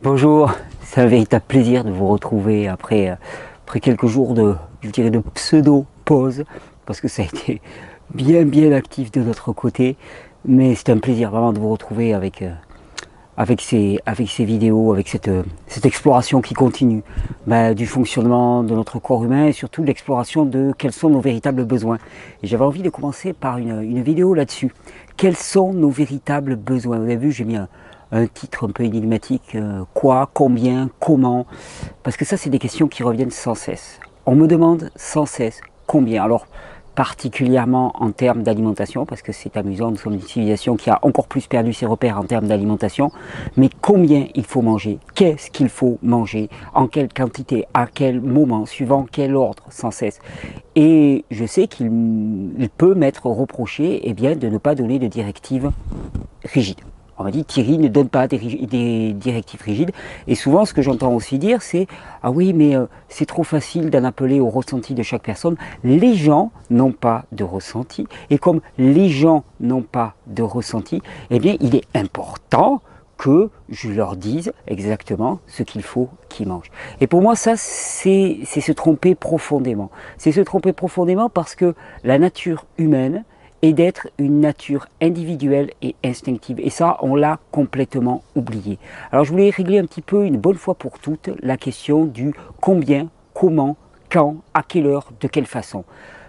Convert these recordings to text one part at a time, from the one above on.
Bonjour, c'est un véritable plaisir de vous retrouver après quelques jours je dirais de pseudo-pause, parce que ça a été bien actif de notre côté, mais c'est un plaisir vraiment de vous retrouver avec ces vidéos, avec cette exploration qui continue du fonctionnement de notre corps humain et surtout de l'exploration de quels sont nos véritables besoins. Et j'avais envie de commencer par une vidéo là-dessus. Quels sont nos véritables besoins? Vous avez vu, j'ai mis un titre un peu énigmatique, quoi, combien, comment, parce que ça c'est des questions qui reviennent sans cesse. On me demande sans cesse combien. Alors particulièrement en termes d'alimentation, parce que c'est amusant, nous sommes une civilisation qui a encore plus perdu ses repères en termes d'alimentation, mais combien il faut manger, qu'est-ce qu'il faut manger, en quelle quantité, à quel moment, suivant quel ordre, sans cesse. Et je sais qu'il peut m'être reproché de ne pas donner de directives rigides. On m'a dit Thierry ne donne pas des directives rigides, et souvent ce que j'entends aussi dire c'est ah oui mais c'est trop facile d'en appeler au ressenti de chaque personne. Les gens n'ont pas de ressenti, et comme les gens n'ont pas de ressenti, eh bien il est important que je leur dise exactement ce qu'il faut qu'ils mangent. Et pour moi ça c'est se tromper profondément. C'est se tromper profondément parce que la nature humaine et d'être une nature individuelle et instinctive. Et ça, on l'a complètement oublié. Alors je voulais régler un petit peu, une bonne fois pour toutes, la question du combien, comment, quand, à quelle heure, de quelle façon.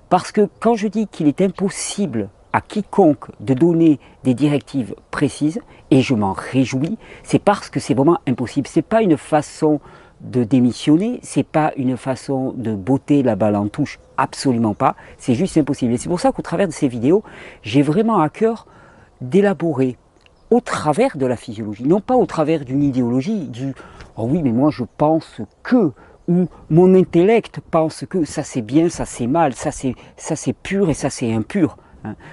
Parce que quand je dis qu'il est impossible à quiconque de donner des directives précises, et je m'en réjouis, c'est parce que c'est vraiment impossible. C'est pas une façon de démissionner, c'est pas une façon de botter la balle en touche, absolument pas, c'est juste impossible. Et c'est pour ça qu'au travers de ces vidéos, j'ai vraiment à cœur d'élaborer au travers de la physiologie, non pas au travers d'une idéologie, du « oh oui mais moi je pense que » ou « mon intellect pense que » ça c'est bien, ça c'est mal, ça c'est pur et ça c'est impur.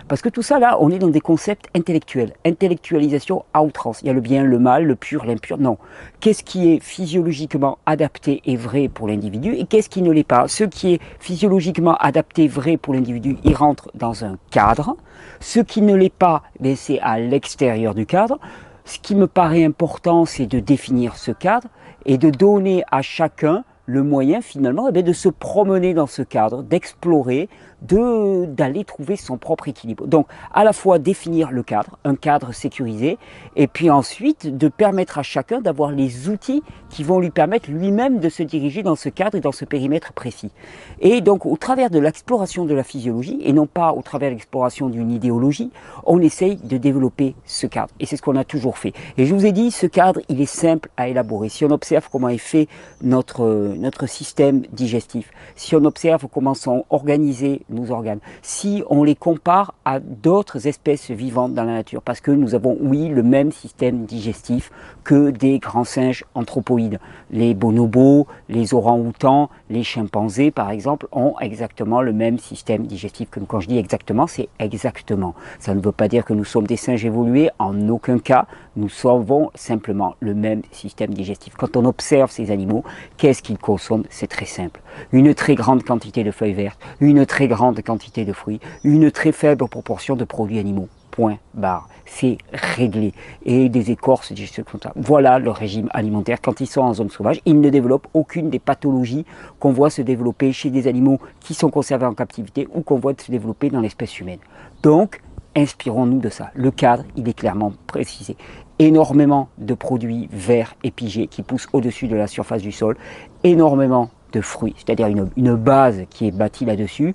Parce que tout ça là, on est dans des concepts intellectuels, intellectualisation à outrance. Il y a le bien, le mal, le pur, l'impur, non. Qu'est-ce qui est physiologiquement adapté et vrai pour l'individu et qu'est-ce qui ne l'est pas? Ce qui est physiologiquement adapté, vrai pour l'individu, il rentre dans un cadre. Ce qui ne l'est pas, c'est à l'extérieur du cadre. Ce qui me paraît important, c'est de définir ce cadre et de donner à chacun le moyen finalement de se promener dans ce cadre, d'explorer, d'aller trouver son propre équilibre. Donc à la fois définir le cadre, un cadre sécurisé, et puis ensuite de permettre à chacun d'avoir les outils qui vont lui permettre lui-même de se diriger dans ce cadre et dans ce périmètre précis. Et donc au travers de l'exploration de la physiologie, et non pas au travers de l'exploration d'une idéologie, on essaye de développer ce cadre. Et c'est ce qu'on a toujours fait. Et je vous ai dit, ce cadre, il est simple à élaborer. Si on observe comment est fait notre système digestif, si on observe comment sont organisés nos organes, si on les compare à d'autres espèces vivantes dans la nature, parce que nous avons, oui, le même système digestif que des grands singes anthropoïdes. Les bonobos, les orang-outans, les chimpanzés, par exemple, ont exactement le même système digestif que nous. Quand je dis exactement, c'est exactement. Ça ne veut pas dire que nous sommes des singes évolués, en aucun cas. Nous avons simplement le même système digestif. Quand on observe ces animaux, qu'est-ce qu'ils consomment? C'est très simple. Une très grande quantité de feuilles vertes, une très grande quantité de fruits, une très faible proportion de produits animaux. Point barre. C'est réglé. Et des écorces, des choses comme ça. Voilà le régime alimentaire. Quand ils sont en zone sauvage, ils ne développent aucune des pathologies qu'on voit se développer chez des animaux qui sont conservés en captivité ou qu'on voit se développer dans l'espèce humaine. Donc, inspirons-nous de ça. Le cadre, il est clairement précisé. Énormément de produits verts et pigés qui poussent au-dessus de la surface du sol. Énormément de fruits, c'est-à-dire une base qui est bâtie là-dessus.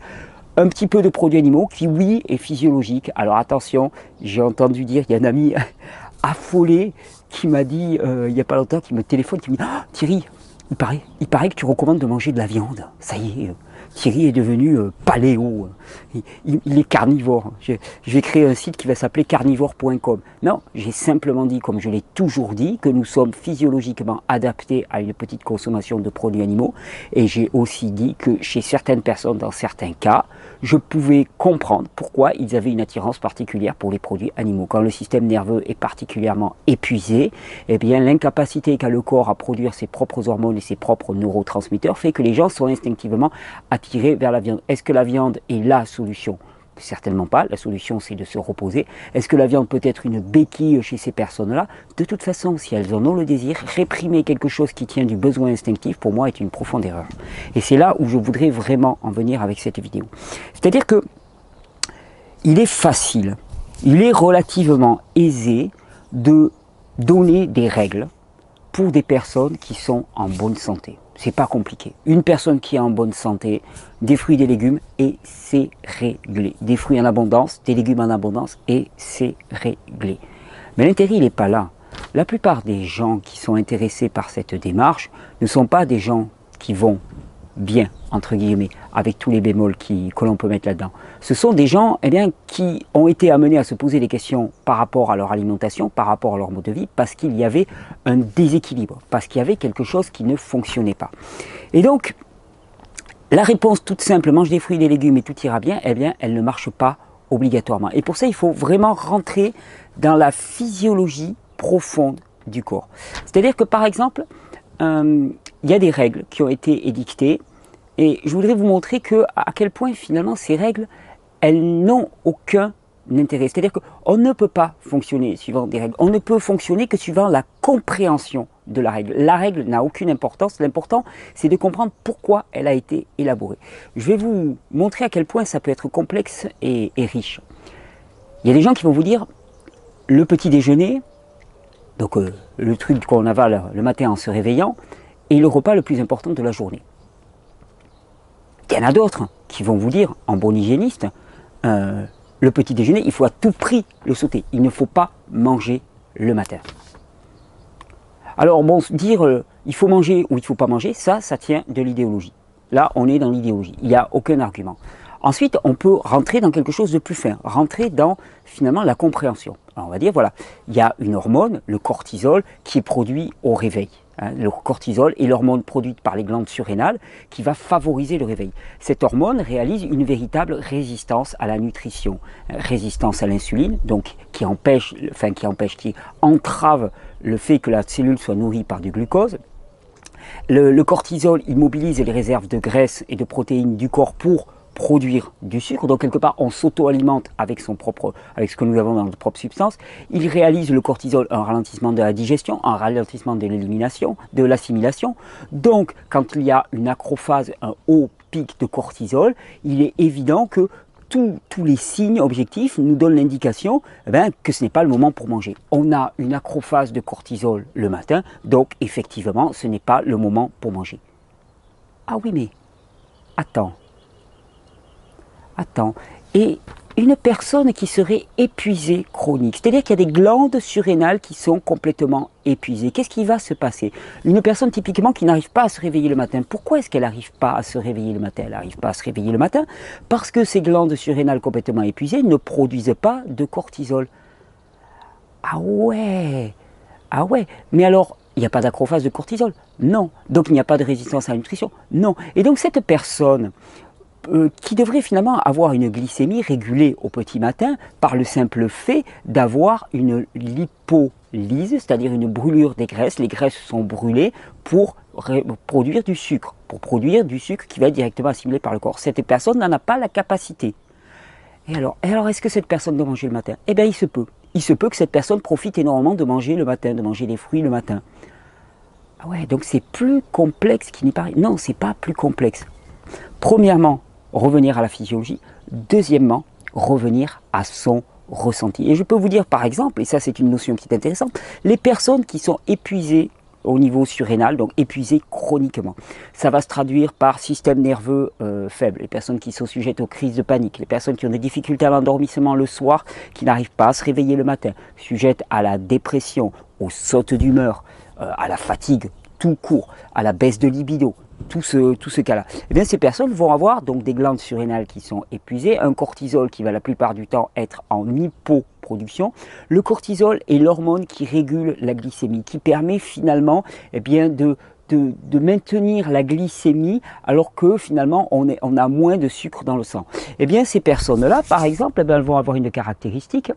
Un petit peu de produits animaux qui, oui, est physiologique. Alors attention, j'ai entendu dire, il y a un ami affolé qui m'a dit, il n'y a pas longtemps, qui me téléphone, qui me dit « Ah, Thierry, il paraît que tu recommandes de manger de la viande. Ça y est, Thierry est devenu paléo. Il est carnivore. Je vais créer un site qui va s'appeler carnivore.com. » Non, j'ai simplement dit, comme je l'ai toujours dit, que nous sommes physiologiquement adaptés à une petite consommation de produits animaux. Et j'ai aussi dit que chez certaines personnes, dans certains cas, je pouvais comprendre pourquoi ils avaient une attirance particulière pour les produits animaux. Quand le système nerveux est particulièrement épuisé, eh bien l'incapacité qu'a le corps à produire ses propres hormones et ses propres neurotransmetteurs fait que les gens sont instinctivement attirés vers la viande. Est-ce que la viande est la solution? Certainement pas, la solution c'est de se reposer. Est-ce que la viande peut être une béquille chez ces personnes-là? De toute façon, si elles en ont le désir, réprimer quelque chose qui tient du besoin instinctif, pour moi, est une profonde erreur. Et c'est là où je voudrais vraiment en venir avec cette vidéo. C'est-à-dire que il est facile, il est relativement aisé de donner des règles pour des personnes qui sont en bonne santé. C'est pas compliqué. Une personne qui est en bonne santé, des fruits, des légumes, et c'est réglé. Des fruits en abondance, des légumes en abondance, et c'est réglé. Mais l'intérêt, il n'est pas là. La plupart des gens qui sont intéressés par cette démarche ne sont pas des gens qui vont bien, entre guillemets, avec tous les bémols que l'on peut mettre là-dedans. Ce sont des gens qui ont été amenés à se poser des questions par rapport à leur alimentation, par rapport à leur mode de vie, parce qu'il y avait un déséquilibre, parce qu'il y avait quelque chose qui ne fonctionnait pas. Et donc, la réponse toute simple, mange des fruits et des légumes et tout ira bien, elle ne marche pas obligatoirement. Et pour ça, il faut vraiment rentrer dans la physiologie profonde du corps. C'est-à-dire que, par exemple, il y a des règles qui ont été édictées et je voudrais vous montrer à quel point finalement ces règles, elles n'ont aucun intérêt. C'est-à-dire qu'on ne peut pas fonctionner suivant des règles. On ne peut fonctionner que suivant la compréhension de la règle. La règle n'a aucune importance. L'important, c'est de comprendre pourquoi elle a été élaborée. Je vais vous montrer à quel point ça peut être complexe et riche. Il y a des gens qui vont vous dire, le petit déjeuner, donc le truc qu'on avale le matin en se réveillant, est le repas le plus important de la journée. Il y en a d'autres qui vont vous dire, en bon hygiéniste, le petit déjeuner, il faut à tout prix le sauter. Il ne faut pas manger le matin. Alors bon, dire il faut manger ou il ne faut pas manger, ça tient de l'idéologie. Là, on est dans l'idéologie. Il n'y a aucun argument. Ensuite, on peut rentrer dans quelque chose de plus fin, rentrer dans finalement la compréhension. Alors, on va dire, voilà, il y a une hormone, le cortisol, qui est produit au réveil. Le cortisol est l'hormone produite par les glandes surrénales qui va favoriser le réveil. Cette hormone réalise une véritable résistance à la nutrition, résistance à l'insuline, donc qui entrave le fait que la cellule soit nourrie par du glucose. Le cortisol immobilise les réserves de graisse et de protéines du corps pour produire du sucre, donc quelque part on s'auto-alimente avec ce que nous avons dans notre propre substance. Il réalise le cortisol un ralentissement de la digestion, un ralentissement de l'élimination, de l'assimilation. Donc quand il y a une acrophase, un haut pic de cortisol, il est évident que tous les signes objectifs nous donnent l'indication que ce n'est pas le moment pour manger. On a une acrophase de cortisol le matin, donc effectivement ce n'est pas le moment pour manger. Ah oui, mais attends, et une personne qui serait épuisée chronique, c'est-à-dire qu'il y a des glandes surrénales qui sont complètement épuisées, qu'est-ce qui va se passer? Une personne typiquement qui n'arrive pas à se réveiller le matin, pourquoi est-ce qu'elle n'arrive pas à se réveiller le matin? Elle n'arrive pas à se réveiller le matin parce que ces glandes surrénales complètement épuisées ne produisent pas de cortisol. Ah ouais, mais alors, il n'y a pas d'acrophase de cortisol? Non. Donc il n'y a pas de résistance à la nutrition? Non. Et donc cette personne qui devrait finalement avoir une glycémie régulée au petit matin par le simple fait d'avoir une lipolyse, c'est-à-dire une brûlure des graisses. Les graisses sont brûlées pour produire du sucre, qui va être directement assimilé par le corps. Cette personne n'en a pas la capacité. Et alors est-ce que cette personne doit manger le matin? Eh bien, il se peut. Il se peut que cette personne profite énormément de manger le matin, de manger des fruits le matin. Ah ouais, donc c'est plus complexe qu'il n'y paraît. Non, c'est pas plus complexe. Premièrement, revenir à la physiologie. Deuxièmement, revenir à son ressenti. Et je peux vous dire par exemple, et ça c'est une notion qui est intéressante, les personnes qui sont épuisées au niveau surrénal, donc épuisées chroniquement. Ça va se traduire par système nerveux faible, les personnes qui sont sujettes aux crises de panique, les personnes qui ont des difficultés à l'endormissement le soir, qui n'arrivent pas à se réveiller le matin, sujettes à la dépression, aux sautes d'humeur, à la fatigue tout court, à la baisse de libido, tout ce cas-là. Eh bien, ces personnes vont avoir donc des glandes surrénales qui sont épuisées, un cortisol qui va la plupart du temps être en hypoproduction. Le cortisol est l'hormone qui régule la glycémie, qui permet finalement de maintenir la glycémie alors que finalement on a moins de sucre dans le sang. Eh bien, ces personnes-là, par exemple, elles vont avoir une caractéristique,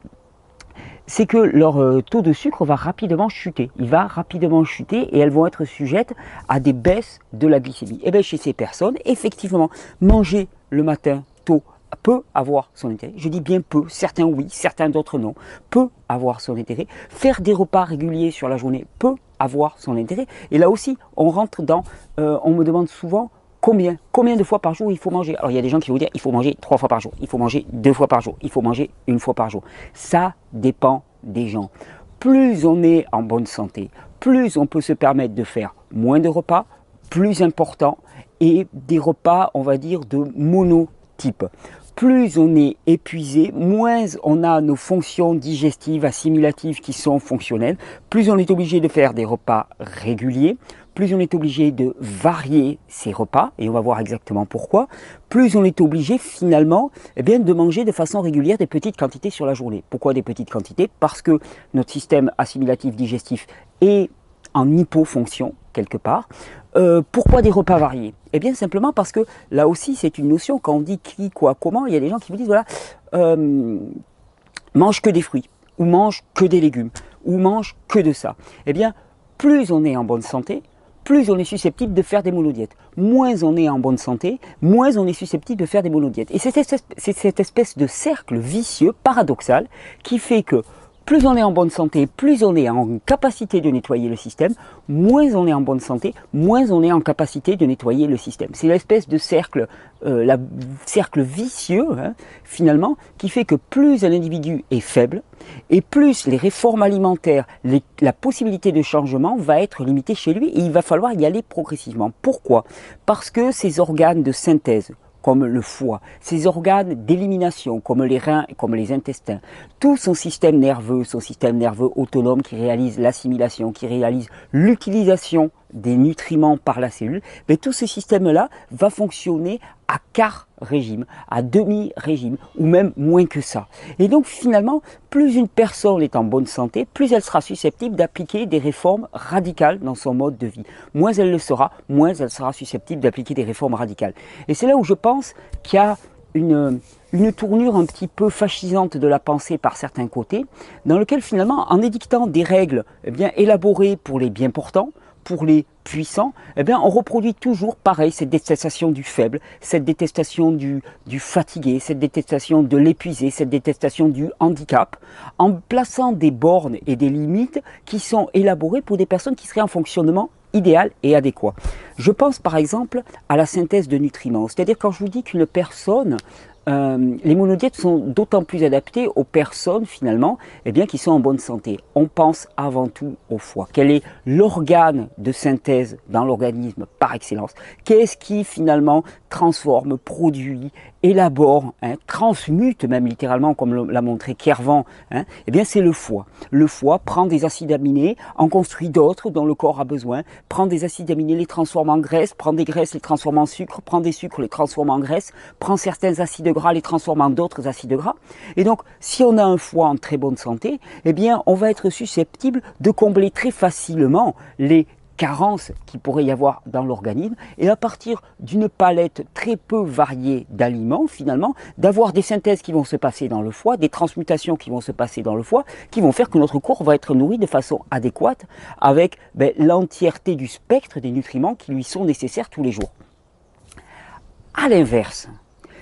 c'est que leur taux de sucre va rapidement chuter. Il va rapidement chuter et elles vont être sujettes à des baisses de la glycémie. Et bien chez ces personnes, effectivement, manger le matin tôt peut avoir son intérêt. Je dis bien peut, certains oui, certains d'autres non, peut avoir son intérêt. Faire des repas réguliers sur la journée peut avoir son intérêt. Et là aussi, on rentre dans, on me demande souvent combien de fois par jour il faut manger. Alors il y a des gens qui vont dire il faut manger 3 fois par jour, il faut manger 2 fois par jour, il faut manger 1 fois par jour. Ça dépend des gens. Plus on est en bonne santé, plus on peut se permettre de faire moins de repas, plus importants, et des repas, on va dire, de monotype. Plus on est épuisé, moins on a nos fonctions digestives, assimilatives qui sont fonctionnelles, plus on est obligé de faire des repas réguliers, plus on est obligé de varier ses repas, et on va voir exactement pourquoi, plus on est obligé finalement de manger de façon régulière des petites quantités sur la journée. Pourquoi des petites quantités? Parce que notre système assimilatif digestif est en hypofonction quelque part. Pourquoi des repas variés? Eh bien simplement parce que là aussi c'est une notion, quand on dit qui, quoi, comment, il y a des gens qui vous disent voilà, mange que des fruits, ou mange que des légumes, ou mange que de ça. Eh bien plus on est en bonne santé, plus on est susceptible de faire des monodiètes. Moins on est en bonne santé, moins on est susceptible de faire des monodiètes. Et c'est cette espèce de cercle vicieux, paradoxal, qui fait que plus on est en bonne santé, plus on est en capacité de nettoyer le système, moins on est en bonne santé, moins on est en capacité de nettoyer le système. C'est l'espèce de cercle, cercle vicieux, finalement, qui fait que plus un individu est faible, et plus les réformes alimentaires, la possibilité de changement va être limitée chez lui, et il va falloir y aller progressivement. Pourquoi? Parce que ces organes de synthèse, comme le foie, ses organes d'élimination, comme les reins, comme les intestins, tout son système nerveux autonome qui réalise l'assimilation, qui réalise l'utilisation des nutriments par la cellule, mais tout ce système-là va fonctionner à quart régime, à demi-régime, ou même moins que ça. Et donc finalement, plus une personne est en bonne santé, plus elle sera susceptible d'appliquer des réformes radicales dans son mode de vie. Moins elle le sera, moins elle sera susceptible d'appliquer des réformes radicales. Et c'est là où je pense qu'il y a une tournure un petit peu fascisante de la pensée par certains côtés, dans lequel finalement, en édictant des règles élaborées pour les bien portants, pour les puissants, on reproduit toujours pareil, cette détestation du faible, cette détestation du fatigué, cette détestation de l'épuisé, cette détestation du handicap, en plaçant des bornes et des limites qui sont élaborées pour des personnes qui seraient en fonctionnement idéal et adéquat. Je pense par exemple à la synthèse de nutriments, c'est-à-dire quand je vous dis qu'une personne, les monodiètes sont d'autant plus adaptées aux personnes finalement qui sont en bonne santé. On pense avant tout au foie. Quel est l'organe de synthèse dans l'organisme par excellence? Qu'est-ce qui finalement transforme, produit, élabore, transmute même littéralement comme l'a montré Kervran, c'est le foie. Le foie prend des acides aminés, en construit d'autres dont le corps a besoin, prend des acides aminés, les transforme en graisse, prend des graisses, les transforme en sucre, prend des sucres, les transforme en graisse, prend certains acides gras, les transforme en d'autres acides gras. Et donc, si on a un foie en très bonne santé, on va être susceptible de combler très facilement les carences qu'il pourrait y avoir dans l'organisme, et à partir d'une palette très peu variée d'aliments, finalement, d'avoir des synthèses qui vont se passer dans le foie, des transmutations qui vont se passer dans le foie, qui vont faire que notre corps va être nourri de façon adéquate avec l'entièreté du spectre des nutriments qui lui sont nécessaires tous les jours. À l'inverse,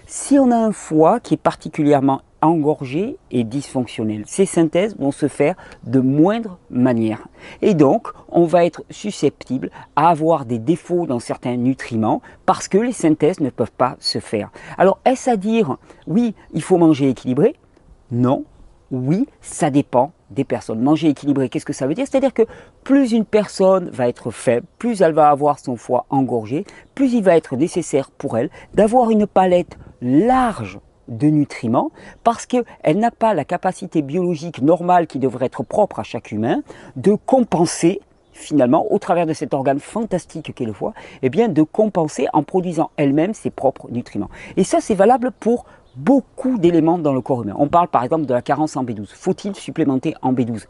si on a un foie qui est particulièrement engorgé et dysfonctionnel, ces synthèses vont se faire de moindre manière. Et donc, on va être susceptible à avoir des défauts dans certains nutriments parce que les synthèses ne peuvent pas se faire. Alors, est-ce à dire, oui, il faut manger équilibré? Non. Oui, ça dépend des personnes. Manger équilibré, qu'est-ce que ça veut dire? C'est-à-dire que plus une personne va être faible, plus elle va avoir son foie engorgé, plus il va être nécessaire pour elle d'avoir une palette large de nutriments parce qu'elle n'a pas la capacité biologique normale qui devrait être propre à chaque humain de compenser finalement, au travers de cet organe fantastique qu'est le foie, de compenser en produisant elle-même ses propres nutriments. Et ça, c'est valable pour beaucoup d'éléments dans le corps humain. On parle par exemple de la carence en B12. Faut-il supplémenter en B12?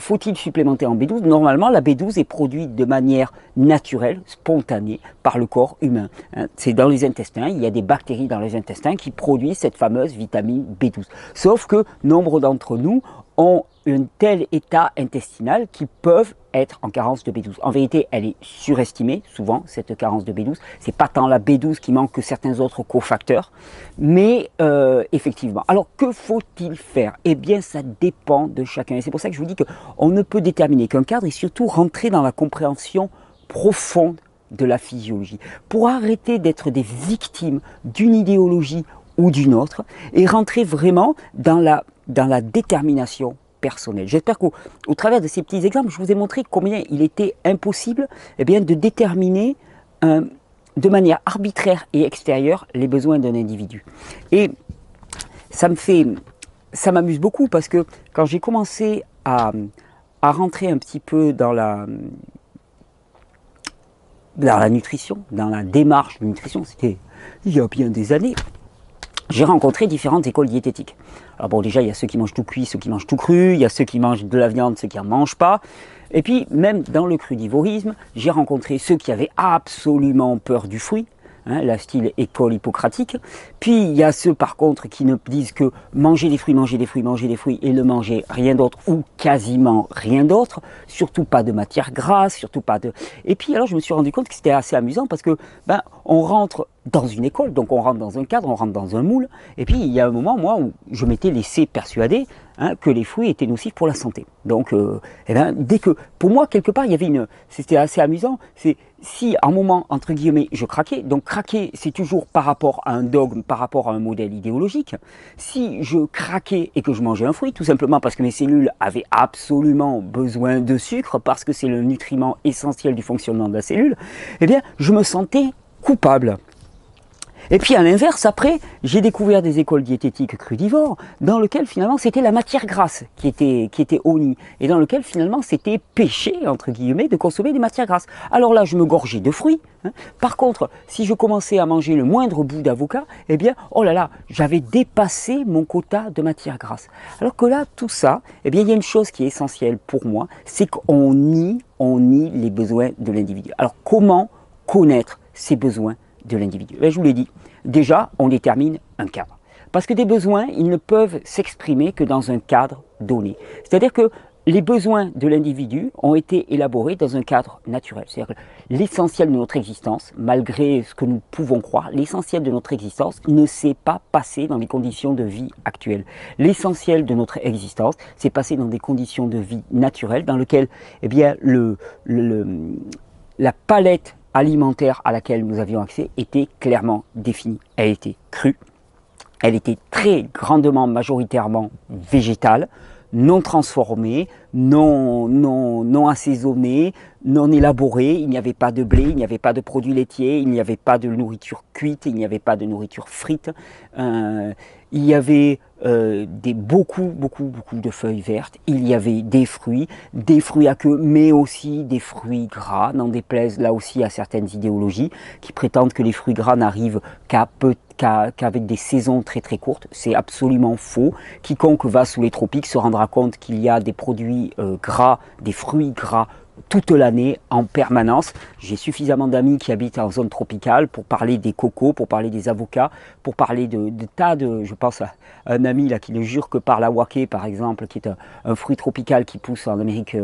Faut-il supplémenter en B12? Normalement, la B12 est produite de manière naturelle, spontanée, par le corps humain. C'est dans les intestins, il y a des bactéries dans les intestins qui produisent cette fameuse vitamine B12. Sauf que nombre d'entre nous ont un tel état intestinal qui peuvent être en carence de B12. En vérité, elle est surestimée, souvent, cette carence de B12. C'est pas tant la B12 qui manque que certains autres cofacteurs, mais effectivement. Alors, que faut-il faire? Eh bien, ça dépend de chacun. Et c'est pour ça que je vous dis qu'on ne peut déterminer qu'un cadre et surtout rentrer dans la compréhension profonde de la physiologie, pour arrêter d'être des victimes d'une idéologie ou d'une autre, et rentrer vraiment dans la détermination personnelle. J'espère qu'au travers de ces petits exemples, je vous ai montré combien il était impossible de déterminer de manière arbitraire et extérieure les besoins d'un individu. Et ça m'amuse beaucoup parce que quand j'ai commencé à rentrer un petit peu dans la nutrition, dans la démarche de nutrition, c'était il y a bien des années, j'ai rencontré différentes écoles diététiques. Alors bon, déjà, il y a ceux qui mangent tout cuit, ceux qui mangent tout cru, il y a ceux qui mangent de la viande, ceux qui n'en mangent pas. Et puis, même dans le crudivorisme, j'ai rencontré ceux qui avaient absolument peur du fruit, la style école hippocratique. Puis, il y a ceux, par contre, qui ne disent que manger des fruits, manger des fruits, manger des fruits et ne manger rien d'autre ou quasiment rien d'autre. Surtout pas de matière grasse, surtout pas de... Et puis, alors, je me suis rendu compte que c'était assez amusant parce que, on rentre dans une école, donc on rentre dans un cadre, on rentre dans un moule, et puis il y a un moment, moi, où je m'étais laissé persuader que les fruits étaient nocifs pour la santé. Donc, dès que, pour moi, quelque part, il y avait c'était assez amusant, c'est si à un moment, entre guillemets, je craquais, donc craquer, c'est toujours par rapport à un dogme, par rapport à un modèle idéologique. Si je craquais et que je mangeais un fruit, tout simplement parce que mes cellules avaient absolument besoin de sucre, parce que c'est le nutriment essentiel du fonctionnement de la cellule, eh bien, je me sentais coupable. Et puis à l'inverse, après, j'ai découvert des écoles diététiques crudivores dans lesquelles finalement c'était la matière grasse qui était honnie et dans lesquelles finalement c'était péché, entre guillemets, de consommer des matières grasses. Alors là, je me gorgeais de fruits. Par contre, si je commençais à manger le moindre bout d'avocat, eh bien, oh là là, j'avais dépassé mon quota de matière grasse. Alors que là, tout ça, eh bien, il y a une chose qui est essentielle pour moi, c'est qu'on nie les besoins de l'individu. Alors comment connaître ces besoins de l'individu? Je vous l'ai dit, déjà on détermine un cadre. Parce que des besoins, ils ne peuvent s'exprimer que dans un cadre donné. C'est-à-dire que les besoins de l'individu ont été élaborés dans un cadre naturel. C'est-à-dire que l'essentiel de notre existence, malgré ce que nous pouvons croire, l'essentiel de notre existence ne s'est pas passé dans les conditions de vie actuelles. L'essentiel de notre existence s'est passé dans des conditions de vie naturelles dans lesquelles la palette alimentaire à laquelle nous avions accès était clairement définie. Elle était crue, elle était très grandement, majoritairement végétale, non transformée, non assaisonnée, non élaborée. Il n'y avait pas de blé, il n'y avait pas de produits laitiers, il n'y avait pas de nourriture cuite, il n'y avait pas de nourriture frite. Il y avait beaucoup de feuilles vertes, il y avait des fruits à queue, mais aussi des fruits gras, n'en déplaise là aussi à certaines idéologies qui prétendent que les fruits gras n'arrivent qu'avec des saisons très courtes. C'est absolument faux. Quiconque va sous les tropiques se rendra compte qu'il y a des produits gras, des fruits gras toute l'année, en permanence. J'ai suffisamment d'amis qui habitent en zone tropicale pour parler des cocos, pour parler des avocats, pour parler de tas de... Je pense à un ami là qui ne jure que par l'awaké, par exemple, qui est un fruit tropical qui pousse en Amérique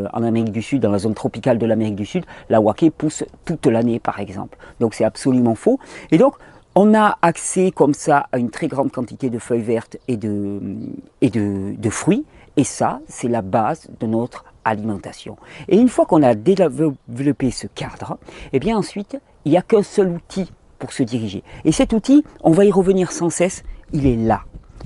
du Sud, dans la zone tropicale de l'Amérique du Sud. L'awaké pousse toute l'année, par exemple. Donc c'est absolument faux. Et donc, on a accès comme ça à une très grande quantité de feuilles vertes et de fruits. Et ça, c'est la base de notre alimentation. Et une fois qu'on a développé ce cadre, eh bien ensuite, il n'y a qu'un seul outil pour se diriger. Et cet outil, on va y revenir sans cesse, il est là.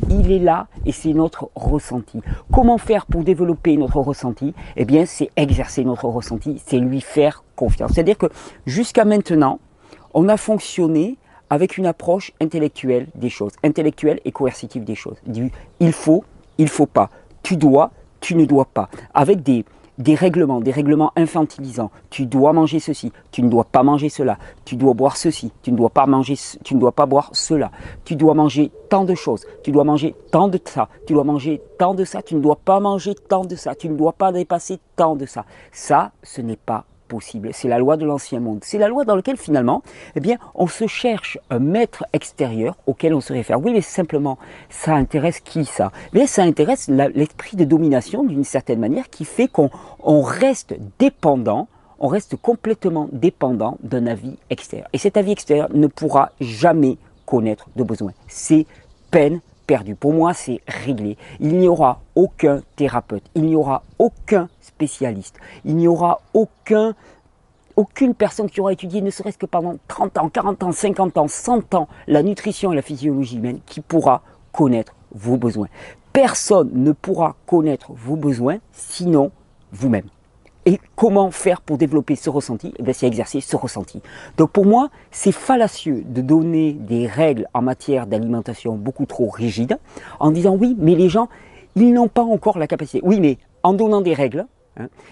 Il est là et c'est notre ressenti. Comment faire pour développer notre ressenti? Eh bien, c'est exercer notre ressenti, c'est lui faire confiance. C'est-à-dire que jusqu'à maintenant, on a fonctionné avec une approche intellectuelle des choses, intellectuelle et coercitive des choses. Du il faut pas, tu dois, tu ne dois pas, avec des règlements infantilisants. Tu dois manger ceci, tu ne dois pas manger cela, tu dois boire ceci, tu ne dois pas boire cela, tu dois manger tant de choses, tu dois manger tant de ça, tu dois manger tant de ça, tu ne dois pas manger tant de ça, tu ne dois pas dépasser tant de ça. Ça, ce n'est pas possible. C'est la loi de l'ancien monde. C'est la loi dans laquelle finalement, eh bien, on se cherche un maître extérieur auquel on se réfère. Oui, mais simplement, ça intéresse qui ça? Mais ça intéresse l'esprit de domination d'une certaine manière qui fait qu'on reste dépendant, on reste complètement dépendant d'un avis extérieur. Et cet avis extérieur ne pourra jamais connaître de besoin. C'est peine perdue. Pour moi, c'est réglé. Il n'y aura aucun thérapeute, il n'y aura aucun spécialiste, il n'y aura aucune personne qui aura étudié, ne serait-ce que pendant 30 ans, 40 ans, 50 ans, 100 ans, la nutrition et la physiologie humaine, qui pourra connaître vos besoins. Personne ne pourra connaître vos besoins sinon vous-même. Et comment faire pour développer ce ressenti? Eh bien, c'est exercer ce ressenti. Donc pour moi, c'est fallacieux de donner des règles en matière d'alimentation beaucoup trop rigides en disant oui, mais les gens, ils n'ont pas encore la capacité. Oui, mais en donnant des règles,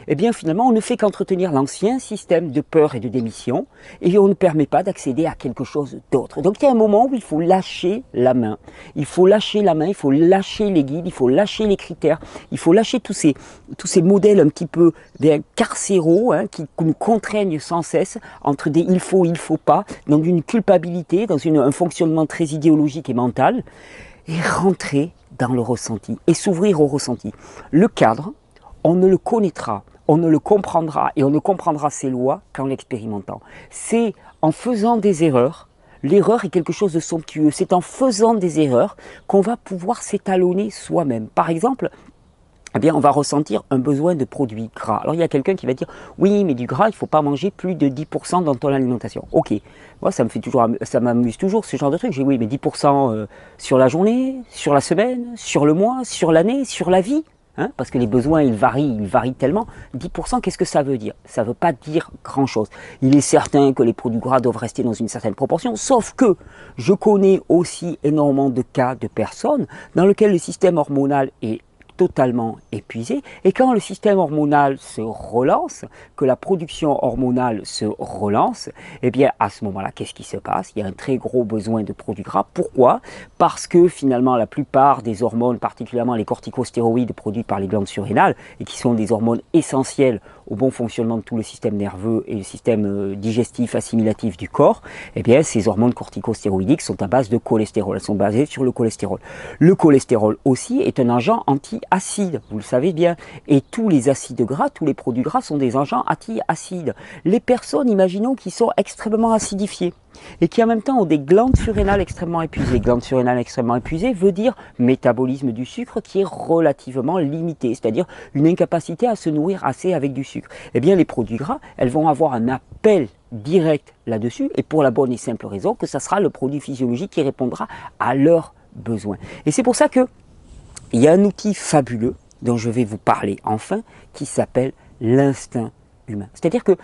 eh bien finalement on ne fait qu'entretenir l'ancien système de peur et de démission et on ne permet pas d'accéder à quelque chose d'autre. Donc il y a un moment où il faut lâcher la main. Il faut lâcher la main, il faut lâcher les guides, il faut lâcher les critères, il faut lâcher tous ces modèles un petit peu carcéraux qui nous contraignent sans cesse entre des il faut pas, dans une culpabilité, dans un fonctionnement très idéologique et mental, et rentrer dans le ressenti et s'ouvrir au ressenti. Le cadre, on ne le connaîtra, on ne le comprendra et on ne comprendra ses lois qu'en l'expérimentant. C'est en faisant des erreurs, l'erreur est quelque chose de somptueux, c'est en faisant des erreurs qu'on va pouvoir s'étalonner soi-même. Par exemple, eh bien, on va ressentir un besoin de produits gras. Alors il y a quelqu'un qui va dire « Oui, mais du gras, il ne faut pas manger plus de 10% dans ton alimentation. » Ok, moi ça m'amuse toujours ce genre de truc. J'ai oui, mais 10% sur la journée, sur la semaine, sur le mois, sur l'année, sur la vie. Parce que les besoins, ils varient tellement. 10%, qu'est-ce que ça veut dire? Ça ne veut pas dire grand-chose. Il est certain que les produits gras doivent rester dans une certaine proportion, sauf que je connais aussi énormément de cas de personnes dans lesquels le système hormonal est totalement épuisé, et quand le système hormonal se relance, que la production hormonale se relance, eh bien à ce moment-là, qu'est-ce qui se passe? Il y a un très gros besoin de produits gras. Pourquoi? Parce que finalement la plupart des hormones, particulièrement les corticostéroïdes produits par les glandes surrénales, et qui sont des hormones essentielles au bon fonctionnement de tout le système nerveux et le système digestif, assimilatif du corps, eh bien ces hormones corticostéroïdiques sont à base de cholestérol, elles sont basées sur le cholestérol. Le cholestérol aussi est un agent anti-acide, vous le savez bien, et tous les acides gras, tous les produits gras sont des agents anti-acides. Les personnes, imaginons, qui sont extrêmement acidifiées et qui en même temps ont des glandes surrénales extrêmement épuisées. Glandes surrénales extrêmement épuisées veut dire métabolisme du sucre qui est relativement limité, c'est-à-dire une incapacité à se nourrir assez avec du sucre. Eh bien les produits gras, elles vont avoir un appel direct là-dessus, et pour la bonne et simple raison que ça sera le produit physiologique qui répondra à leurs besoins. Et c'est pour ça que il y a un outil fabuleux dont je vais vous parler enfin, qui s'appelle l'instinct humain. C'est-à-dire que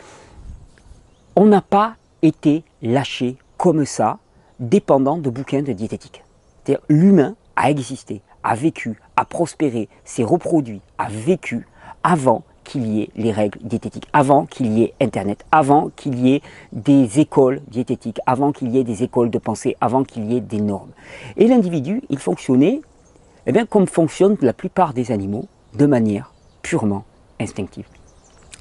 on n'a pas été lâché comme ça, dépendant de bouquins de diététique. C'est-à-dire l'humain a existé, a vécu, a prospéré, s'est reproduit, a vécu avant qu'il y ait les règles diététiques, avant qu'il y ait Internet, avant qu'il y ait des écoles diététiques, avant qu'il y ait des écoles de pensée, avant qu'il y ait des normes. Et l'individu, il fonctionnait comme fonctionnent la plupart des animaux, de manière purement instinctive.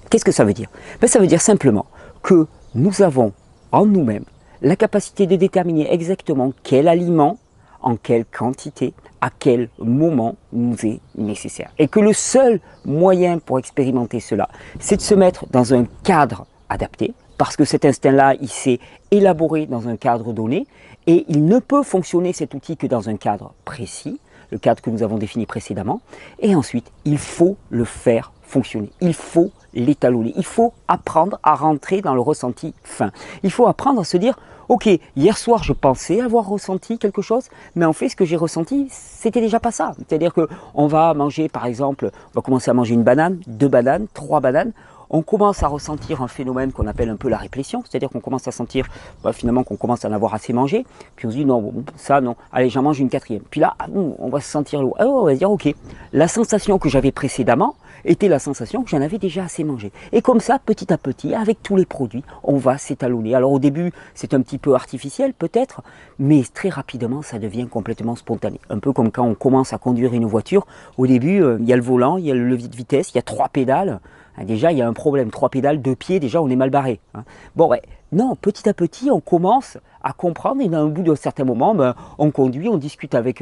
Qu'est-ce que ça veut dire? Ça veut dire simplement que nous avons en nous-mêmes la capacité de déterminer exactement quel aliment, en quelle quantité, à quel moment nous est nécessaire. Et que le seul moyen pour expérimenter cela, c'est de se mettre dans un cadre adapté, parce que cet instinct-là, il s'est élaboré dans un cadre donné, et il ne peut fonctionner cet outil que dans un cadre précis, le cadre que nous avons défini précédemment, et ensuite, il faut le faire fonctionner, il faut l'étalonner, il faut apprendre à rentrer dans le ressenti fin. Il faut apprendre à se dire, ok, hier soir je pensais avoir ressenti quelque chose, mais en fait ce que j'ai ressenti, c'était déjà pas ça. C'est-à-dire qu'on va manger par exemple, on va commencer à manger une banane, 2 bananes, 3 bananes, on commence à ressentir un phénomène qu'on appelle un peu la réplétion, c'est-à-dire qu'on commence à sentir finalement qu'on commence à en avoir assez mangé, puis on se dit non, bon, ça non, allez j'en mange une 4e. Puis là, on va se sentir lourd. Alors on va se dire ok, la sensation que j'avais précédemment était la sensation que j'en avais déjà assez mangé. Et comme ça, petit à petit, avec tous les produits, on va s'étalonner. Alors au début, c'est un petit peu artificiel peut-être, mais très rapidement, ça devient complètement spontané. Un peu comme quand on commence à conduire une voiture, au début, il y a le volant, il y a le levier de vitesse, il y a 3 pédales, Déjà, il y a un problème. 3 pédales, 2 pieds, déjà, on est mal barré. Hein. Bon, ouais. Non, petit à petit, on commence à comprendre et au bout d'un certain moment, ben, on conduit, on discute avec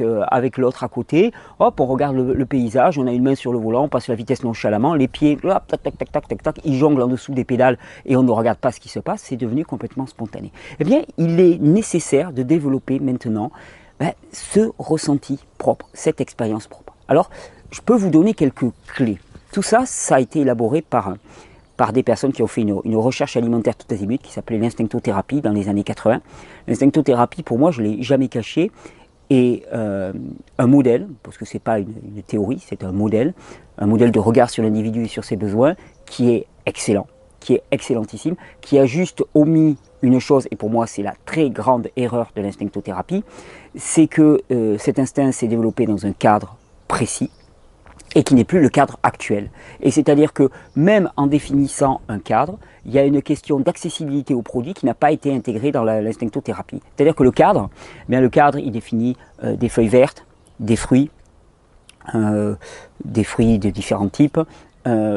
l'autre à côté, hop, on regarde le paysage, on a une main sur le volant, on passe la vitesse nonchalamment, les pieds, hop, tac, tac, tac, tac, tac, tac, ils jonglent en dessous des pédales et on ne regarde pas ce qui se passe, c'est devenu complètement spontané. Eh bien, il est nécessaire de développer maintenant ce ressenti propre, cette expérience propre. Alors, je peux vous donner quelques clés. Tout ça, ça a été élaboré par des personnes qui ont fait une recherche alimentaire tout azimut qui s'appelait l'instinctothérapie dans les années 80. L'instinctothérapie, pour moi, je ne l'ai jamais caché, est un modèle, parce que ce n'est pas une théorie, c'est un modèle de regard sur l'individu et sur ses besoins qui est excellent, qui est excellentissime, qui a juste omis une chose, et pour moi c'est la très grande erreur de l'instinctothérapie, c'est que cet instinct s'est développé dans un cadre précis, et qui n'est plus le cadre actuel. Et c'est-à-dire que même en définissant un cadre, il y a une question d'accessibilité au produit qui n'a pas été intégrée dans l'instinctothérapie. C'est-à-dire que le cadre, il définit des feuilles vertes, des fruits de différents types,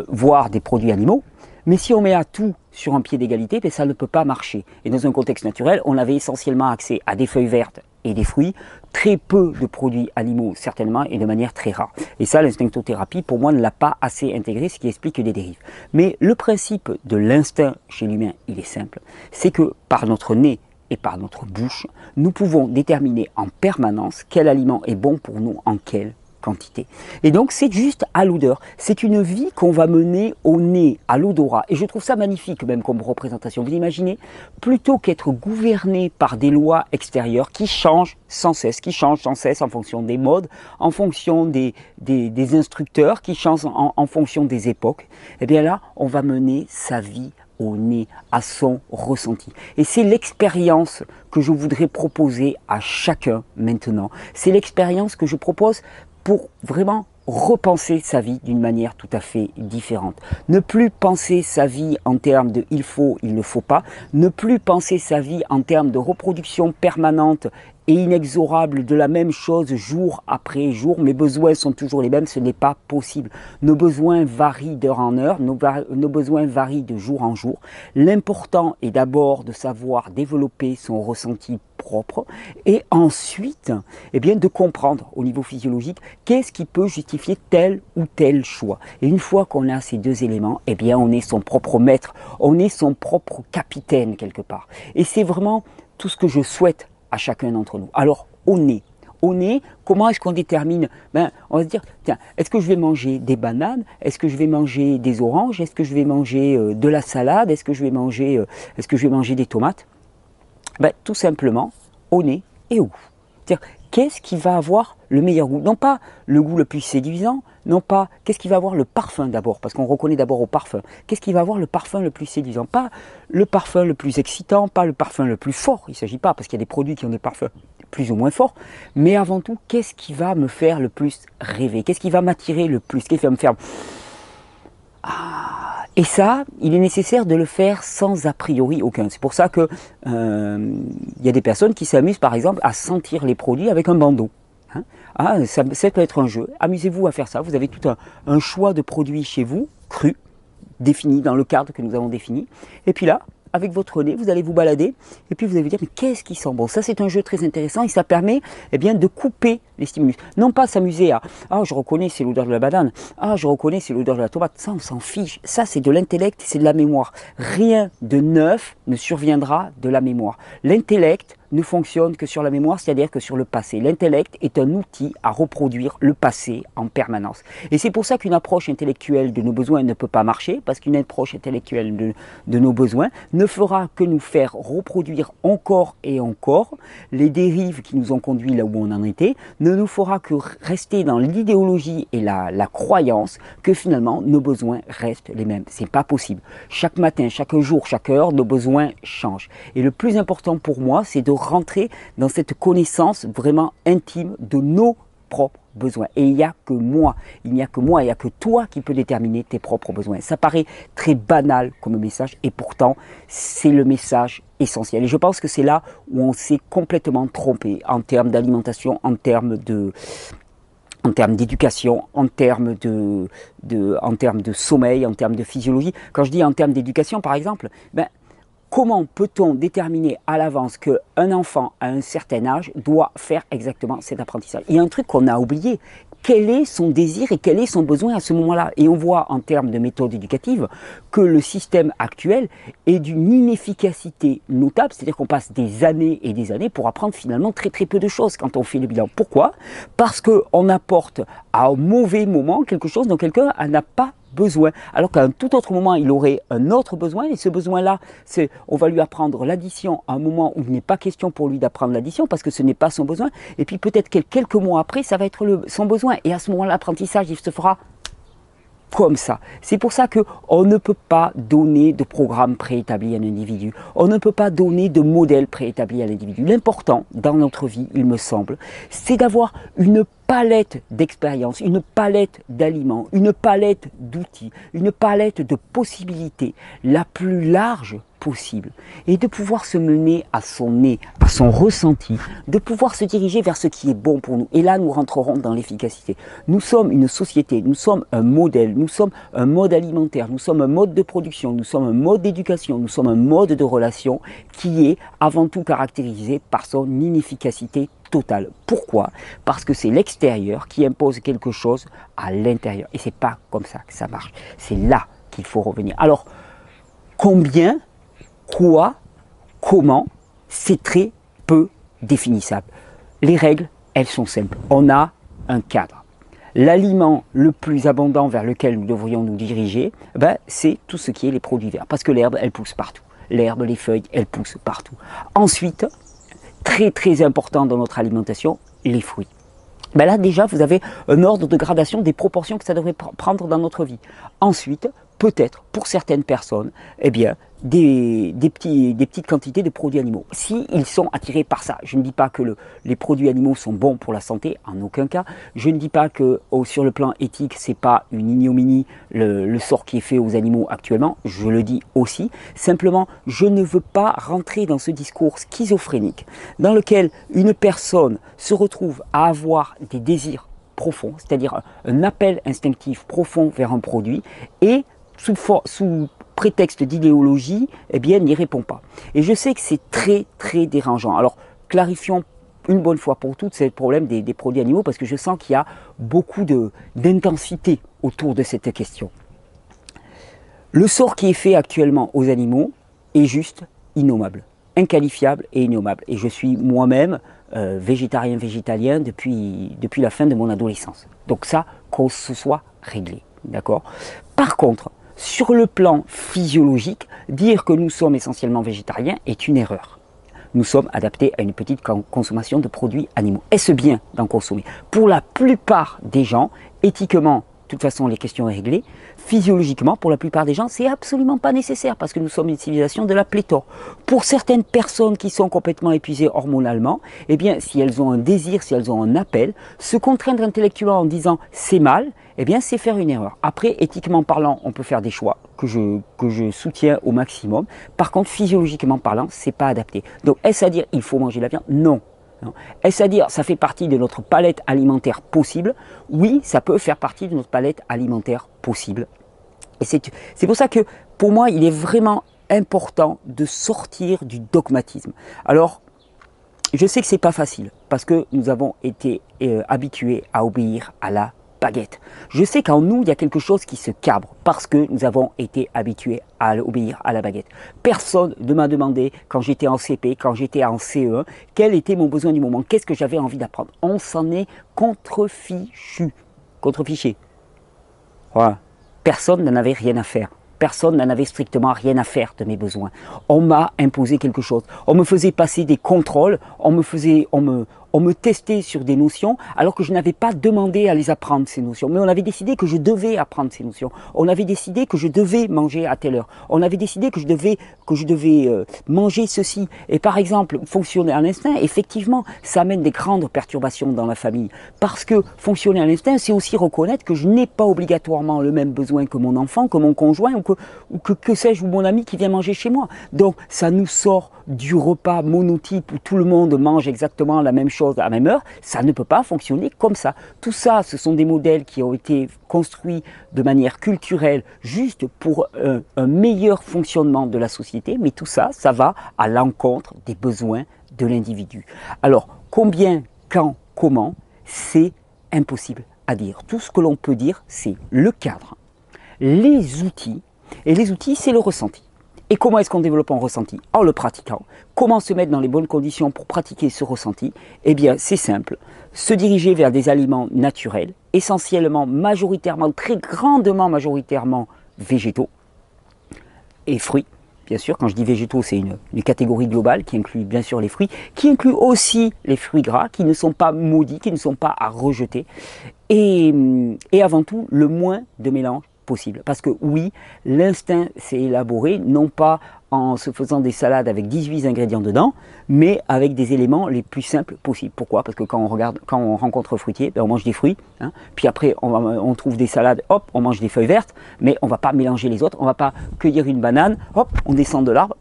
voire des produits animaux. Mais si on met à tout sur un pied d'égalité, ça ne peut pas marcher. Et dans un contexte naturel, on avait essentiellement accès à des feuilles vertes et des fruits, très peu de produits animaux certainement et de manière très rare. Et ça, l'instinctothérapie, pour moi, ne l'a pas assez intégré, ce qui explique des dérives. Mais le principe de l'instinct chez l'humain, il est simple. C'est que par notre nez et par notre bouche, nous pouvons déterminer en permanence quel aliment est bon pour nous en quelle quantité. Et donc c'est juste à l'odeur. C'est une vie qu'on va mener au nez, à l'odorat. Et je trouve ça magnifique même comme représentation. Vous imaginez, plutôt qu'être gouverné par des lois extérieures qui changent sans cesse, en fonction des modes, en fonction des instructeurs, qui changent en fonction des époques, et bien là, on va mener sa vie au nez, à son ressenti. Et c'est l'expérience que je voudrais proposer à chacun maintenant. C'est l'expérience que je propose pour vraiment repenser sa vie d'une manière tout à fait différente. Ne plus penser sa vie en termes de il faut, il ne faut pas. Ne plus penser sa vie en termes de reproduction permanente et inexorable de la même chose jour après jour. Mes besoins sont toujours les mêmes, ce n'est pas possible. Nos besoins varient d'heure en heure, nos besoins varient de jour en jour. L'important est d'abord de savoir développer son ressenti propre et ensuite de comprendre au niveau physiologique qu'est-ce qui peut justifier tel ou tel choix. Et une fois qu'on a ces deux éléments, on est son propre maître, on est son propre capitaine quelque part. Et c'est vraiment tout ce que je souhaite à chacun d'entre nous. Alors, au nez, comment est-ce qu'on détermine? On va se dire, tiens, est-ce que je vais manger des bananes? Est-ce que je vais manger des oranges? Est-ce que je vais manger de la salade? Est-ce que je vais manger des tomates? Tout simplement, au nez et au goût. C'est-à-dire, qu'est-ce qui va avoir le meilleur goût? Non pas le goût le plus séduisant, non pas qu'est-ce qui va avoir le parfum d'abord, parce qu'on reconnaît d'abord au parfum. Qu'est-ce qui va avoir le parfum le plus séduisant? Pas le parfum le plus excitant, pas le parfum le plus fort, il ne s'agit pas, parce qu'il y a des produits qui ont des parfums plus ou moins forts, mais avant tout, qu'est-ce qui va me faire le plus rêver? Qu'est-ce qui va m'attirer le plus? Qu'est-ce qui va me faire... Et ça, il est nécessaire de le faire sans a priori aucun. C'est pour ça que y a des personnes qui s'amusent par exemple à sentir les produits avec un bandeau. Hein, ça peut être un jeu. Amusez-vous à faire ça. Vous avez tout un choix de produits chez vous, crus, définis dans le cadre que nous avons défini. Et puis là, avec votre nez, vous allez vous balader et puis vous allez vous dire mais qu'est-ce qui sent bon? Ça c'est un jeu très intéressant et ça permet de couper les stimulus. Non pas s'amuser à je reconnais c'est l'odeur de la banane, je reconnais c'est l'odeur de la tomate, ça on s'en fiche, ça c'est de l'intellect, c'est de la mémoire. Rien de neuf ne surviendra de la mémoire. L'intellect ne fonctionne que sur la mémoire, c'est-à-dire que sur le passé. L'intellect est un outil à reproduire le passé en permanence. Et c'est pour ça qu'une approche intellectuelle de nos besoins ne peut pas marcher, parce qu'une approche intellectuelle de nos besoins ne fera que nous faire reproduire encore et encore les dérives qui nous ont conduits là où on en était, ne nous fera que rester dans l'idéologie et la croyance que finalement nos besoins restent les mêmes. C'est pas possible. Chaque matin, chaque jour, chaque heure, nos besoins changent. Et le plus important pour moi, c'est de rentrer dans cette connaissance vraiment intime de nos propres besoins. Et il n'y a que moi, il n'y a que toi qui peux déterminer tes propres besoins. Ça paraît très banal comme message et pourtant c'est le message essentiel. Et je pense que c'est là où on s'est complètement trompé en termes d'alimentation, en termes en termes d'éducation, en termes de sommeil, en termes de physiologie. Quand je dis en termes d'éducation, par exemple, ben, comment peut-on déterminer à l'avance qu'un enfant à un certain âge doit faire exactement cet apprentissage? Il y a un truc qu'on a oublié. Quel est son désir et quel est son besoin à ce moment-là? Et on voit en termes de méthode éducative que le système actuel est d'une inefficacité notable, c'est-à-dire qu'on passe des années et des années pour apprendre finalement très très peu de choses quand on fait le bilan. Pourquoi? Parce qu'on apporte à un mauvais moment quelque chose dont quelqu'un n'a pas besoin, alors qu'à un tout autre moment il aurait un autre besoin, et ce besoin-là, c'est on va lui apprendre l'addition à un moment où il n'est pas question pour lui d'apprendre l'addition parce que ce n'est pas son besoin, et puis peut-être quelques mois après ça va être son besoin, et à ce moment-là l'apprentissage il se fera comme ça. C'est pour ça qu'on ne peut pas donner de programme préétabli à un individu. On ne peut pas donner de modèle préétabli à l'individu. L'important dans notre vie, il me semble, c'est d'avoir une palette d'expériences, une palette d'aliments, une palette d'outils, une palette de possibilités la plus large possible, et de pouvoir se mener à son nez, à son ressenti, de pouvoir se diriger vers ce qui est bon pour nous. Et là, nous rentrerons dans l'efficacité. Nous sommes une société, nous sommes un modèle, nous sommes un mode alimentaire, nous sommes un mode de production, nous sommes un mode d'éducation, nous sommes un mode de relation qui est avant tout caractérisé par son inefficacité totale. Pourquoi? Parce que c'est l'extérieur qui impose quelque chose à l'intérieur. Et c'est pas comme ça que ça marche. C'est là qu'il faut revenir. Alors, combien, quoi, comment, c'est très peu définissable. Les règles, elles sont simples. On a un cadre. L'aliment le plus abondant vers lequel nous devrions nous diriger, ben, c'est tout ce qui est les produits verts. Parce que l'herbe, elle pousse partout. L'herbe, les feuilles, elles poussent partout. Ensuite, très très important dans notre alimentation, les fruits. Ben là déjà vous avez un ordre de gradation des proportions que ça devrait prendre dans notre vie. Ensuite, peut-être pour certaines personnes, eh bien, des petites quantités de produits animaux. S'ils sont attirés par ça, je ne dis pas que les produits animaux sont bons pour la santé, en aucun cas. Je ne dis pas que sur le plan éthique, c'est pas une ignominie le sort qui est fait aux animaux actuellement. Je le dis aussi. Simplement, je ne veux pas rentrer dans ce discours schizophrénique dans lequel une personne se retrouve à avoir des désirs profonds, c'est-à-dire un appel instinctif profond vers un produit, et sous prétexte d'idéologie, eh bien, n'y répond pas. Et je sais que c'est très, très dérangeant. Alors, clarifions une bonne fois pour toutes ce problème des produits animaux, parce que je sens qu'il y a beaucoup d'intensité autour de cette question. Le sort qui est fait actuellement aux animaux est juste innommable, inqualifiable et innommable. Et je suis moi-même végétarien-végétalien depuis la fin de mon adolescence. Donc ça, qu'on se soit réglé. D'accord ? Par contre, sur le plan physiologique, dire que nous sommes essentiellement végétariens est une erreur. Nous sommes adaptés à une petite consommation de produits animaux. Est-ce bien d'en consommer? Pour la plupart des gens, éthiquement, de toute façon, les questions sont réglées. Physiologiquement, pour la plupart des gens, c'est absolument pas nécessaire parce que nous sommes une civilisation de la pléthore. Pour certaines personnes qui sont complètement épuisées hormonalement, eh bien, si elles ont un désir, si elles ont un appel, se contraindre intellectuellement en disant c'est mal, eh bien, c'est faire une erreur. Après, éthiquement parlant, on peut faire des choix que je soutiens au maximum. Par contre, physiologiquement parlant, c'est pas adapté. Donc, est-ce à dire il faut manger de la viande? Non. Est-ce à dire ça fait partie de notre palette alimentaire possible? Oui, ça peut faire partie de notre palette alimentaire possible. Et c'est pour ça que pour moi, il est vraiment important de sortir du dogmatisme. Alors, je sais que c'est pas facile parce que nous avons été habitués à obéir à la baguette. Je sais qu'en nous, il y a quelque chose qui se cabre parce que nous avons été habitués à obéir à la baguette. Personne ne m'a demandé, quand j'étais en CP, quand j'étais en CE1, quel était mon besoin du moment, qu'est-ce que j'avais envie d'apprendre. On s'en est contrefichu. Contrefiché. Voilà. Personne n'en avait rien à faire. Personne n'en avait strictement rien à faire de mes besoins. On m'a imposé quelque chose. On me faisait passer des contrôles, on me testait sur des notions alors que je n'avais pas demandé à les apprendre ces notions. Mais on avait décidé que je devais apprendre ces notions. On avait décidé que je devais manger à telle heure. On avait décidé que je devais manger ceci. Et par exemple, fonctionner à l'instinct, effectivement, ça amène des grandes perturbations dans la famille. Parce que fonctionner à l'instinct, c'est aussi reconnaître que je n'ai pas obligatoirement le même besoin que mon enfant, que mon conjoint ou que sais-je, ou mon ami qui vient manger chez moi. Donc ça nous sort du repas monotype où tout le monde mange exactement la même chose choses à la même heure, ça ne peut pas fonctionner comme ça. Tout ça, ce sont des modèles qui ont été construits de manière culturelle juste pour un meilleur fonctionnement de la société, mais tout ça, ça va à l'encontre des besoins de l'individu. Alors, combien, quand, comment, c'est impossible à dire. Tout ce que l'on peut dire, c'est le cadre, les outils, et les outils, c'est le ressenti. Et comment est-ce qu'on développe un ressenti? En le pratiquant. Comment se mettre dans les bonnes conditions pour pratiquer ce ressenti? Eh bien, c'est simple. Se diriger vers des aliments naturels, essentiellement, majoritairement, très grandement majoritairement végétaux et fruits. Bien sûr, quand je dis végétaux, c'est une catégorie globale qui inclut bien sûr les fruits, qui inclut aussi les fruits gras, qui ne sont pas maudits, qui ne sont pas à rejeter. Et avant tout, le moins de mélange possible. Parce que oui, l'instinct s'est élaboré, non pas en se faisant des salades avec 18 ingrédients dedans, mais avec des éléments les plus simples possibles. Pourquoi? Parce que quand on rencontre un fruitier, ben on mange des fruits, hein, puis après on trouve des salades, hop, on mange des feuilles vertes, mais on ne va pas mélanger les autres, on ne va pas cueillir une banane, hop, on descend de l'arbre,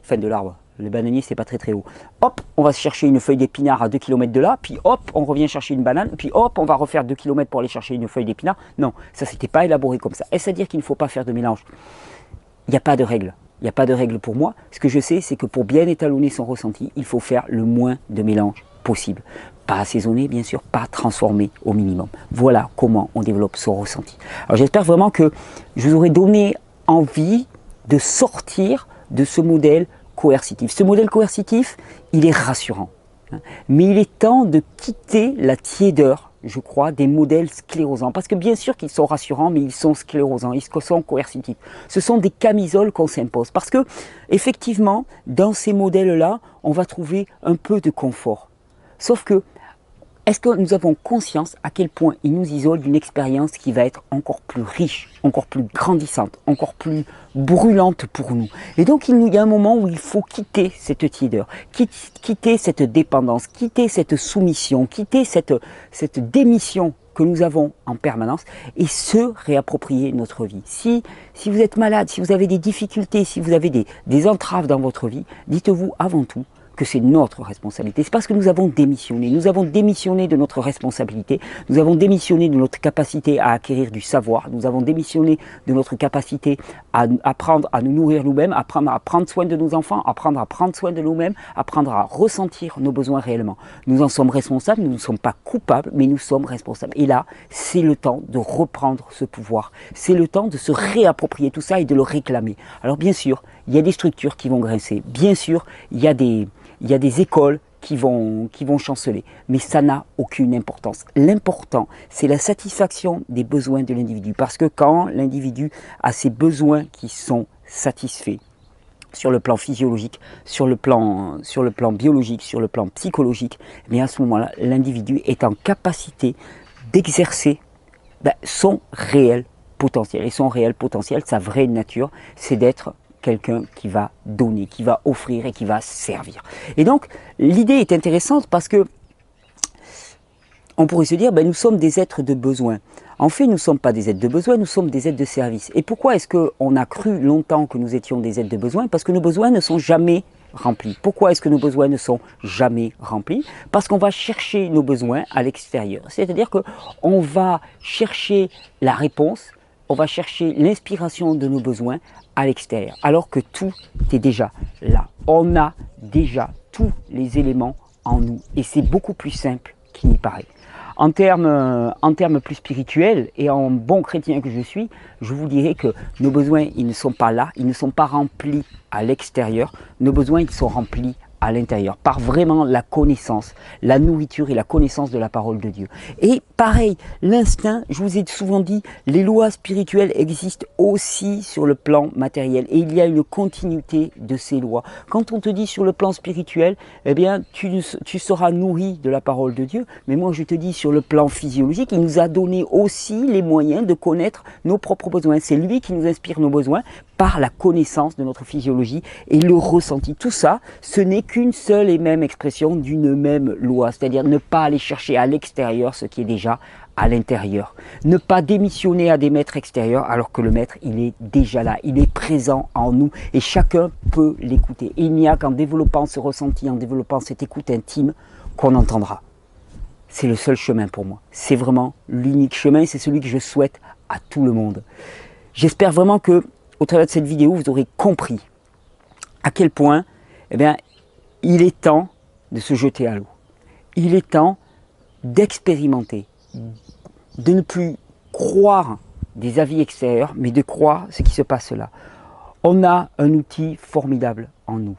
fin de l'arbre. Le bananier, c'est pas très très haut. Hop, on va chercher une feuille d'épinard à 2 km de là, puis hop, on revient chercher une banane, puis hop, on va refaire 2 km pour aller chercher une feuille d'épinard. Non, ça c'était pas élaboré comme ça. Est-ce à dire qu'il ne faut pas faire de mélange? Il n'y a pas de règle. Il n'y a pas de règle pour moi. Ce que je sais, c'est que pour bien étalonner son ressenti, il faut faire le moins de mélange possible. Pas assaisonné, bien sûr, pas transformé au minimum. Voilà comment on développe son ressenti. Alors j'espère vraiment que je vous aurai donné envie de sortir de ce modèle coercitif. Ce modèle coercitif, il est rassurant. Mais il est temps de quitter la tiédeur, je crois, des modèles sclérosants. Parce que bien sûr qu'ils sont rassurants, mais ils sont sclérosants, ils sont coercitifs. Ce sont des camisoles qu'on s'impose. Parce que, effectivement, dans ces modèles-là, on va trouver un peu de confort. Sauf que, est-ce que nous avons conscience à quel point ils nous isolent d'une expérience qui va être encore plus riche, encore plus grandissante, encore plus brûlante pour nous? Et donc il y a un moment où il faut quitter cette tiédeur, quitter cette dépendance, quitter cette soumission, quitter cette démission que nous avons en permanence et se réapproprier notre vie. Si vous êtes malade, si vous avez des difficultés, si vous avez des entraves dans votre vie, dites-vous avant tout que c'est notre responsabilité. C'est parce que nous avons démissionné. Nous avons démissionné de notre responsabilité. Nous avons démissionné de notre capacité à acquérir du savoir. Nous avons démissionné de notre capacité à apprendre à nous nourrir nous-mêmes, apprendre à prendre soin de nos enfants, apprendre à prendre soin de nous-mêmes, apprendre à ressentir nos besoins réellement. Nous en sommes responsables. Nous ne sommes pas coupables, mais nous sommes responsables. Et là, c'est le temps de reprendre ce pouvoir. C'est le temps de se réapproprier tout ça et de le réclamer. Alors bien sûr, il y a des structures qui vont grincer. Bien sûr, il y a des écoles qui vont chanceler, mais ça n'a aucune importance. L'important, c'est la satisfaction des besoins de l'individu, parce que quand l'individu a ses besoins qui sont satisfaits, sur le plan physiologique, sur le plan biologique, sur le plan psychologique, mais à ce moment-là, l'individu est en capacité d'exercer son réel potentiel. Et son réel potentiel, sa vraie nature, c'est d'être quelqu'un qui va donner, qui va offrir et qui va servir. Et donc, l'idée est intéressante parce que on pourrait se dire, nous sommes des êtres de besoin. En fait, nous ne sommes pas des êtres de besoin, nous sommes des êtres de service. Et pourquoi est-ce qu'on a cru longtemps que nous étions des êtres de besoin? Parce que nos besoins ne sont jamais remplis. Pourquoi est-ce que nos besoins ne sont jamais remplis? Parce qu'on va chercher nos besoins à l'extérieur. C'est-à-dire qu'on va chercher la réponse, on va chercher l'inspiration de nos besoins à l'extérieur, alors que tout est déjà là. On a déjà tous les éléments en nous et c'est beaucoup plus simple qu'il n'y paraît. En termes plus spirituels et en bon chrétien que je suis, je vous dirais que nos besoins, ils ne sont pas là, ils ne sont pas remplis à l'extérieur, nos besoins, ils sont remplis à l'intérieur, par vraiment la connaissance, la nourriture et la connaissance de la parole de Dieu. Et pareil, l'instinct, je vous ai souvent dit, les lois spirituelles existent aussi sur le plan matériel et il y a une continuité de ces lois. Quand on te dit sur le plan spirituel, eh bien, tu seras nourri de la parole de Dieu, mais moi je te dis sur le plan physiologique, il nous a donné aussi les moyens de connaître nos propres besoins. C'est lui qui nous inspire nos besoins par la connaissance de notre physiologie et le ressenti. Tout ça, ce n'est qu'une seule et même expression d'une même loi, c'est-à-dire ne pas aller chercher à l'extérieur ce qui est déjà à l'intérieur. Ne pas démissionner à des maîtres extérieurs alors que le maître, il est déjà là, il est présent en nous et chacun peut l'écouter. Et il n'y a qu'en développant ce ressenti, en développant cette écoute intime, qu'on entendra. C'est le seul chemin pour moi. C'est vraiment l'unique chemin et c'est celui que je souhaite à tout le monde. J'espère vraiment que, au travers de cette vidéo, vous aurez compris à quel point, eh bien, il est temps de se jeter à l'eau. Il est temps d'expérimenter, de ne plus croire des avis extérieurs, mais de croire ce qui se passe là. On a un outil formidable en nous.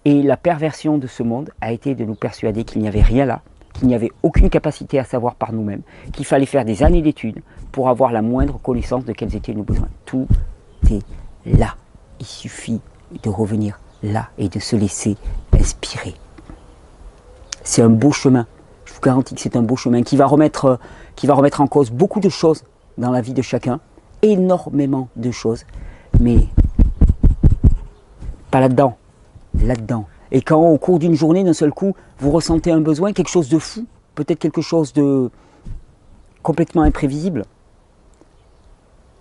Et la perversion de ce monde a été de nous persuader qu'il n'y avait rien là, qu'il n'y avait aucune capacité à savoir par nous-mêmes, qu'il fallait faire des années d'études pour avoir la moindre connaissance de quels étaient nos besoins. Tout est là. Il suffit de revenir là et de se laisser inspirer. C'est un beau chemin. Je vous garantis que c'est un beau chemin qui va remettre en cause beaucoup de choses dans la vie de chacun. Énormément de choses. Mais pas là-dedans. Là-dedans. Et quand au cours d'une journée, d'un seul coup, vous ressentez un besoin, quelque chose de fou, peut-être quelque chose de complètement imprévisible,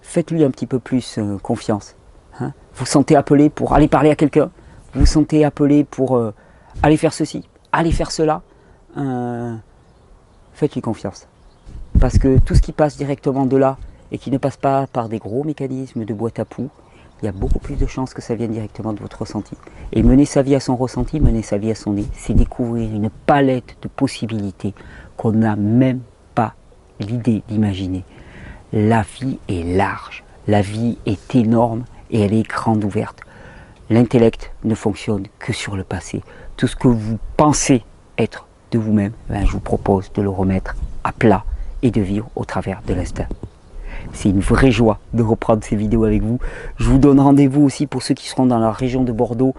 faites-lui un petit peu plus confiance. Hein. Vous vous sentez appelé pour aller parler à quelqu'un, vous vous sentez appelé pour aller faire ceci, aller faire cela, faites-lui confiance. Parce que tout ce qui passe directement de là et qui ne passe pas par des gros mécanismes de boîte à poux, il y a beaucoup plus de chances que ça vienne directement de votre ressenti. Et mener sa vie à son ressenti, mener sa vie à son nez, c'est découvrir une palette de possibilités qu'on n'a même pas l'idée d'imaginer. La vie est large, la vie est énorme et elle est grande ouverte. L'intellect ne fonctionne que sur le passé. Tout ce que vous pensez être de vous-même, je vous propose de le remettre à plat et de vivre au travers de l'instinct. C'est une vraie joie de reprendre ces vidéos avec vous. Je vous donne rendez-vous aussi pour ceux qui seront dans la région de Bordeaux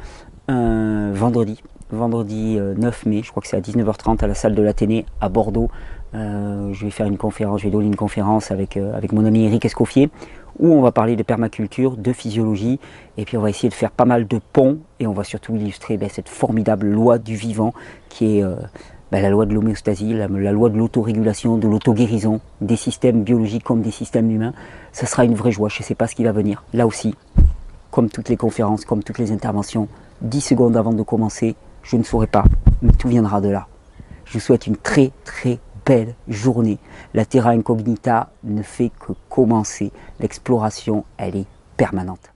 vendredi 9 mai, je crois que c'est à 19h30 à la salle de l'Athénée à Bordeaux. Je vais faire une conférence, je vais donner une conférence avec mon ami Eric Escoffier où on va parler de permaculture, de physiologie et puis on va essayer de faire pas mal de ponts et on va surtout illustrer cette formidable loi du vivant qui est la loi de l'homéostasie, la loi de l'autorégulation, de l'auto-guérison, des systèmes biologiques comme des systèmes humains. Ça sera une vraie joie, je ne sais pas ce qui va venir. Là aussi, comme toutes les conférences, comme toutes les interventions, 10 secondes avant de commencer, je ne saurais pas, mais tout viendra de là. Je vous souhaite une très très belle journée. La Terra Incognita ne fait que commencer. L'exploration, elle est permanente.